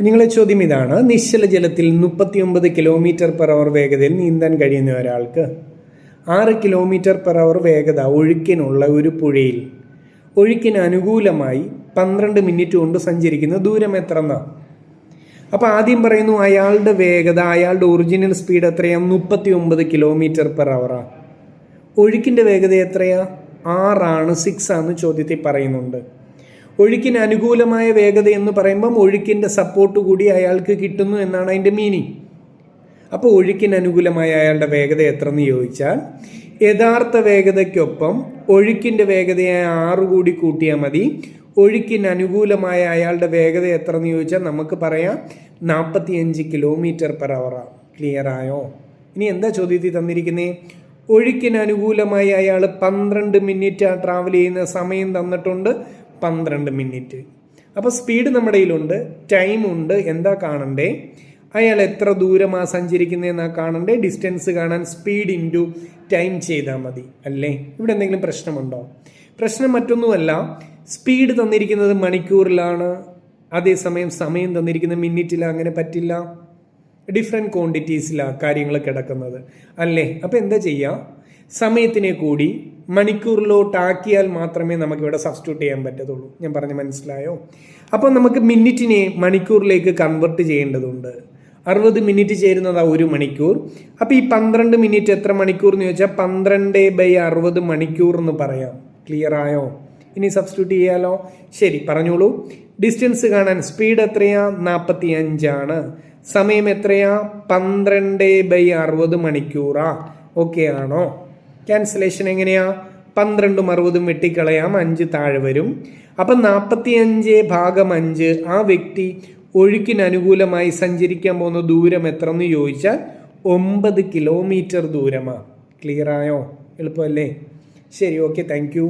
നിങ്ങളെ ചോദ്യം ഇതാണ്: നിശ്ചല ജലത്തിൽ 39 km/h വേഗതയിൽ നീന്താൻ കഴിയുന്ന ഒരാൾക്ക് 6 km/h വേഗത ഒഴുക്കിനുള്ള ഒരു പുഴയിൽ ഒഴുക്കിന് അനുകൂലമായി 12 മിനിറ്റ് കൊണ്ട് സഞ്ചരിക്കുന്ന ദൂരം എത്രയെന്നാ? അപ്പോൾ ആദ്യം പറയുന്നു അയാളുടെ വേഗത, അയാളുടെ ഒറിജിനൽ സ്പീഡ് എത്രയാ? 39 km/h. ഒഴുക്കിൻ്റെ വേഗത എത്രയാ? 6 ആണെന്ന് ചോദ്യത്തിൽ പറയുന്നുണ്ട്. ഒഴുക്കിന് അനുകൂലമായ വേഗത എന്ന് പറയുമ്പം ഒഴുക്കിൻ്റെ സപ്പോർട്ട് കൂടി അയാൾക്ക് കിട്ടുന്നു എന്നാണ് അതിൻ്റെ മീനിങ്. അപ്പോൾ ഒഴുക്കിന് അനുകൂലമായ അയാളുടെ വേഗത എത്ര എന്ന് ചോദിച്ചാൽ യഥാർത്ഥ വേഗതയ്ക്കൊപ്പം ഒഴുക്കിൻ്റെ വേഗതയായ 6 കൂടി കൂട്ടിയാൽ മതി. ഒഴുക്കിന് അനുകൂലമായ അയാളുടെ വേഗത എത്ര എന്ന് ചോദിച്ചാൽ നമുക്ക് പറയാം 45 km/h. ക്ലിയർ ആയോ? ഇനി എന്താ ചോദ്യത്തിൽ തന്നിരിക്കുന്നത്? ഒഴുക്കിന് അനുകൂലമായി അയാൾ 12 മിനിറ്റ് ട്രാവൽ ചെയ്യുന്ന സമയം തന്നിട്ടുണ്ട്, 12 മിനിറ്റ്. അപ്പോൾ സ്പീഡ് നമ്മുടെ കയ്യിലുണ്ട്, ടൈമുണ്ട്. എന്താ കാണണ്ടേ? അയാൾ എത്ര ദൂരമാണ് സഞ്ചരിക്കുന്നതെന്നാണ് കാണണ്ടേ. ഡിസ്റ്റൻസ് കാണാൻ സ്പീഡ് ഇൻറ്റു ടൈം ചെയ്താൽ മതി അല്ലേ? ഇവിടെ എന്തെങ്കിലും പ്രശ്നമുണ്ടോ? പ്രശ്നം മറ്റൊന്നുമല്ല. സ്പീഡ് തന്നിരിക്കുന്നത് മണിക്കൂറിലാണ്, അതേസമയം സമയം തന്നിരിക്കുന്നത് മിനിറ്റിലാണ്. അങ്ങനെ പറ്റില്ല. ഡിഫറെൻറ്റ് ക്വാണ്ടിറ്റീസിലാണ് കാര്യങ്ങൾ കിടക്കുന്നത് അല്ലേ? അപ്പോൾ എന്താ ചെയ്യുക? സമയത്തിനെ കൂടി മണിക്കൂറിലോട്ടാക്കിയാൽ മാത്രമേ നമുക്കിവിടെ സബ്സ്റ്റിറ്റ്യൂട്ട് ചെയ്യാൻ പറ്റത്തുള്ളൂ. ഞാൻ പറഞ്ഞ് മനസ്സിലായോ? അപ്പോൾ നമുക്ക് മിനിറ്റിനെ മണിക്കൂറിലേക്ക് കൺവെർട്ട് ചെയ്യേണ്ടതുണ്ട്. 60 മിനിറ്റ് ചേരുന്നതാ 1 മണിക്കൂർ. അപ്പോൾ ഈ 12 മിനിറ്റ് എത്ര മണിക്കൂർ എന്ന് ചോദിച്ചാൽ 12/60 മണിക്കൂർ എന്ന് പറയാം. ക്ലിയർ ആയോ? ഇനി സബ്സ്റ്റിറ്റ്യൂട്ട് ചെയ്യാലോ? ശരി, പറഞ്ഞോളൂ. ഡിസ്റ്റൻസ് കാണാൻ സ്പീഡ് എത്രയാ? 45 ആണ്. സമയം എത്രയാ? 12/60 മണിക്കൂറാ. ഓക്കെ ആണോ? ക്യാൻസലേഷൻ എങ്ങനെയാ? 12ഉം 60ഉം വെട്ടിക്കളയാം, 5 താഴെ വരും. അപ്പം 45/5 ആ വ്യക്തി ഒഴുക്കിന് അനുകൂലമായി സഞ്ചരിക്കാൻ പോകുന്ന ദൂരം എത്ര എന്ന് ചോദിച്ചാൽ 9 കിലോമീറ്റർ ദൂരമാണ്. ക്ലിയർ ആയോ? എളുപ്പമല്ലേ? ശരി, ഓക്കെ, താങ്ക് യു.